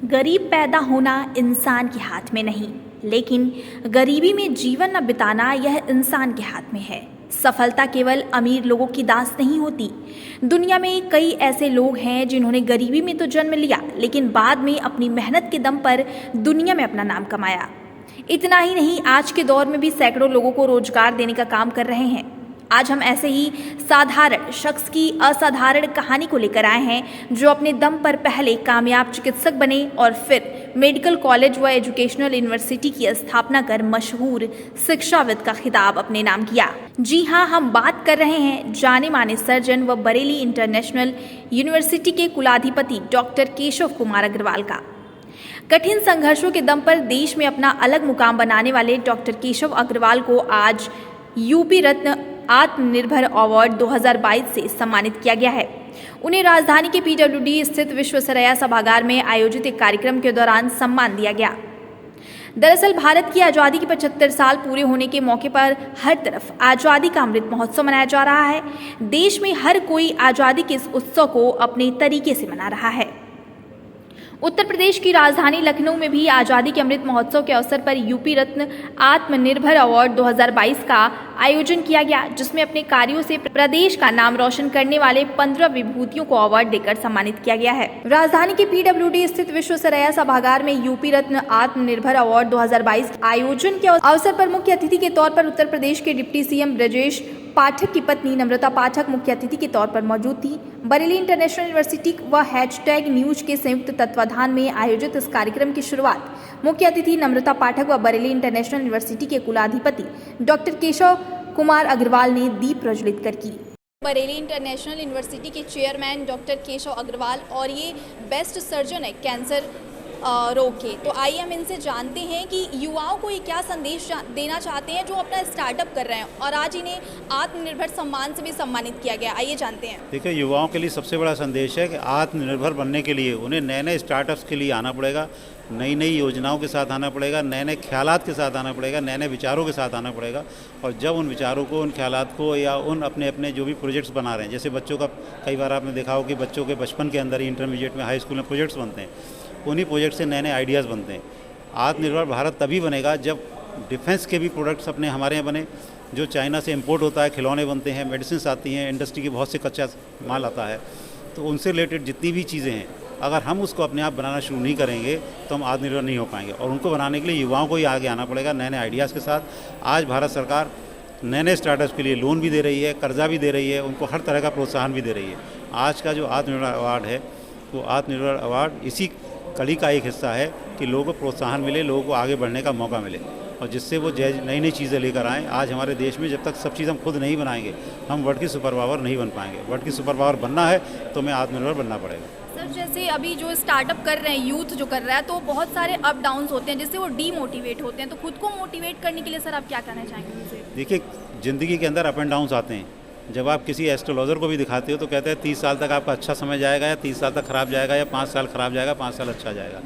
गरीब पैदा होना इंसान के हाथ में नहीं, लेकिन गरीबी में जीवन न बिताना यह इंसान के हाथ में है। सफलता केवल अमीर लोगों की दास नहीं होती। दुनिया में कई ऐसे लोग हैं जिन्होंने गरीबी में तो जन्म लिया, लेकिन बाद में अपनी मेहनत के दम पर दुनिया में अपना नाम कमाया। इतना ही नहीं, आज के दौर में भी सैकड़ों लोगों को रोजगार देने का काम कर रहे हैं। आज हम ऐसे ही साधारण शख्स की असाधारण कहानी को लेकर आए हैं, जो अपने दम पर पहले कामयाब चिकित्सक बने और फिर मेडिकल कॉलेज व एजुकेशनल यूनिवर्सिटी की स्थापना कर मशहूर शिक्षाविद का खिताब अपने नाम किया। जी हाँ, हम बात कर रहे हैं जाने माने सर्जन व बरेली इंटरनेशनल यूनिवर्सिटी के कुलाधिपति डॉक्टर केशव कुमार अग्रवाल का। कठिन संघर्षों के दम पर देश में अपना अलग मुकाम बनाने वाले डॉक्टर केशव अग्रवाल को आज यूपी रत्न आत्मनिर्भर अवार्ड 2022 से सम्मानित किया गया है। उन्हें राजधानी के पीडब्ल्यूडी स्थित विश्वेश्वरैया सभागार में आयोजित एक कार्यक्रम के दौरान सम्मान दिया गया। दरअसल भारत की आज़ादी के 75 साल पूरे होने के मौके पर हर तरफ आज़ादी का अमृत महोत्सव मनाया जा रहा है। देश में हर कोई आज़ादी के इस उत्सव को अपने तरीके से मना रहा है। उत्तर प्रदेश की राजधानी लखनऊ में भी आज़ादी के अमृत महोत्सव के अवसर पर यूपी रत्न आत्मनिर्भर अवार्ड 2022 का आयोजन किया गया, जिसमें अपने कार्यों से प्रदेश का नाम रोशन करने वाले 15 विभूतियों को अवार्ड देकर सम्मानित किया गया है। राजधानी के पीडब्ल्यूडी स्थित विश्वेश्वरैया सभागार में यूपी रत्न आत्मनिर्भर अवार्ड 2022 आयोजन के अवसर पर मुख्य अतिथि के तौर पर उत्तर प्रदेश के डिप्टी सीएम ब्रजेश पाठक की पत्नी नम्रता पाठक मुख्य अतिथि के तौर पर मौजूद थी। बरेली इंटरनेशनल यूनिवर्सिटी व #न्यूज के संयुक्त तत्वाधान में आयोजित इस कार्यक्रम की शुरुआत मुख्य अतिथि नम्रता पाठक व बरेली इंटरनेशनल यूनिवर्सिटी के कुलाधिपति डॉक्टर केशव कुमार अग्रवाल ने दीप प्रज्वलित कर की। बरेली इंटरनेशनल यूनिवर्सिटी के चेयरमैन डॉक्टर केशव अग्रवाल और ये बेस्ट सर्जन है कैंसर रोग के। तो आइए हम इनसे जानते हैं कि युवाओं को ये क्या संदेश देना चाहते हैं जो अपना स्टार्टअप कर रहे हैं, और आज इन्हें आत्मनिर्भर सम्मान से भी सम्मानित किया गया। आइए जानते हैं। देखिए, युवाओं के लिए सबसे बड़ा संदेश है कि आत्मनिर्भर बनने के लिए उन्हें नए नए स्टार्टअप्स के लिए आना पड़ेगा, नई नई योजनाओं के साथ आना पड़ेगा, नए नए ख्यालात के साथ आना पड़ेगा, नए नए विचारों के साथ आना पड़ेगा। और जब उन विचारों को, उन ख्यालात को या उन अपने अपने जो भी प्रोजेक्ट्स बना रहे हैं, जैसे बच्चों का कई बार आपने देखा हो कि बच्चों के बचपन के अंदर ही इंटरमीडिएट में, हाई स्कूल में प्रोजेक्ट्स बनते हैं, उन्हीं प्रोजेक्ट से नए नए आइडियाज़ बनते हैं। आत्मनिर्भर भारत तभी बनेगा जब डिफेंस के भी प्रोडक्ट्स अपने हमारे यहाँ बने। जो चाइना से इंपोर्ट होता है, खिलौने बनते हैं, मेडिसिन आती हैं, इंडस्ट्री की बहुत से कच्चा माल आता है, तो उनसे रिलेटेड जितनी भी चीज़ें हैं, अगर हम उसको अपने आप बनाना शुरू नहीं करेंगे तो हम आत्मनिर्भर नहीं हो पाएंगे। और उनको बनाने के लिए युवाओं को ही आगे आना पड़ेगा नए नए आइडियाज़ के साथ। आज भारत सरकार नए नए स्टार्टअप्स के लिए लोन भी दे रही है, कर्जा भी दे रही है, उनको हर तरह का प्रोत्साहन भी दे रही है। आज का जो आत्मनिर्भर अवार्ड है, वो आत्मनिर्भर अवार्ड इसी कड़ी का एक हिस्सा है कि लोगों को प्रोत्साहन मिले, लोगों को आगे बढ़ने का मौका मिले, और जिससे वो नई नई चीज़ें लेकर आएँ। आज हमारे देश में जब तक सब चीज़ हम खुद नहीं बनाएंगे, हम वर्ल्ड की सुपर पावर नहीं बन पाएंगे। वर्ल्ड की सुपर पावर बनना है तो हमें आत्मनिर्भर बनना पड़ेगा। सर, जैसे अभी जो स्टार्टअप कर रहे हैं, यूथ जो कर रहा है, तो बहुत सारे अप डाउन्स होते हैं जिससे वो डीमोटिवेट होते हैं, तो खुद को मोटिवेट करने के लिए सर आप क्या कहना चाहेंगे उनसे? देखिए, ज़िंदगी के अंदर अप एंड डाउन्स आते हैं। जब आप किसी एस्ट्रोलॉजर को भी दिखाते हो तो कहते हैं 30 साल तक आपका अच्छा समय जाएगा, या 30 साल तक ख़राब जाएगा, या 5 साल ख़राब जाएगा, 5 साल अच्छा जाएगा।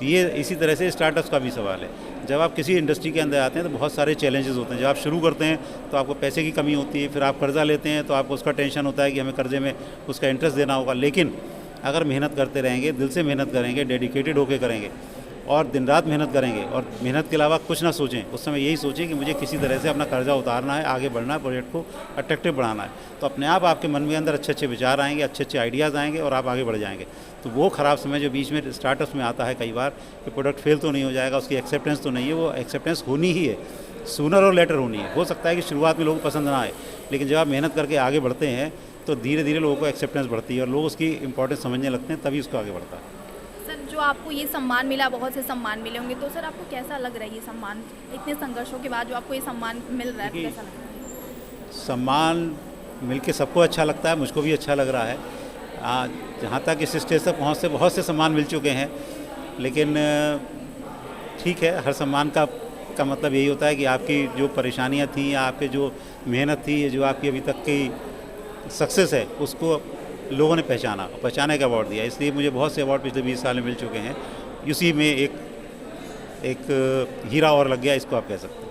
ये इसी तरह से स्टार्टअप्स का भी सवाल है। जब आप किसी इंडस्ट्री के अंदर आते हैं तो बहुत सारे चैलेंजेस होते हैं। जब आप शुरू करते हैं तो आपको पैसे की कमी होती है, फिर आप कर्जा लेते हैं तो आपको उसका टेंशन होता है कि हमें कर्जे में उसका इंटरेस्ट देना होगा। लेकिन अगर मेहनत करते रहेंगे, दिल से मेहनत करेंगे, डेडिकेटेड होकर करेंगे और दिन रात मेहनत करेंगे, और मेहनत के अलावा कुछ ना सोचें, उस समय यही सोचें कि मुझे किसी तरह से अपना कर्जा उतारना है, आगे बढ़ना है, प्रोजेक्ट को अट्रैक्टिव बढ़ाना है, तो अपने आप आपके मन में अंदर अच्छे अच्छे विचार आएंगे, अच्छे अच्छे आइडियाज़ आएंगे और आप आगे बढ़ जाएंगे। तो वो ख़राब समय जो बीच में स्टार्टअप्स में आता है कई बार कि प्रोडक्ट फेल तो नहीं हो जाएगा, उसकी एक्सेप्टेंस तो नहीं है, वो एक्सेप्टेंस होनी ही है, सूनर और लेटर होनी है। हो सकता है कि शुरुआत में लोगों को पसंद ना आए, लेकिन जब आप मेहनत करके आगे बढ़ते हैं तो धीरे धीरे लोगों को एक्सेप्टेंस बढ़ती है और लोग उसकी इंपॉर्टेंस समझने लगते हैं, तभी उसको आगे बढ़ता है। सर, जो आपको ये सम्मान मिला, बहुत से सम्मान मिले होंगे, तो सर आपको कैसा लग रहा है ये सम्मान? इतने संघर्षों के बाद जो आपको ये सम्मान मिल रहा है, तो कैसा लग रहा है? सम्मान मिल के सबको अच्छा लगता है, मुझको भी अच्छा लग रहा है। जहाँ तक इस स्टेज तक पहुँचते बहुत से सम्मान मिल चुके हैं, लेकिन ठीक है, हर सम्मान का मतलब यही होता है कि आपकी जो परेशानियाँ थी या आपके जो मेहनत थी, जो आपकी अभी तक की सक्सेस है, उसको लोगों ने पहचाने का अवार्ड दिया। इसलिए मुझे बहुत से अवार्ड पिछले 20 साल में मिल चुके हैं। इसी में एक हीरा और लग गया, इसको आप कह सकते हैं।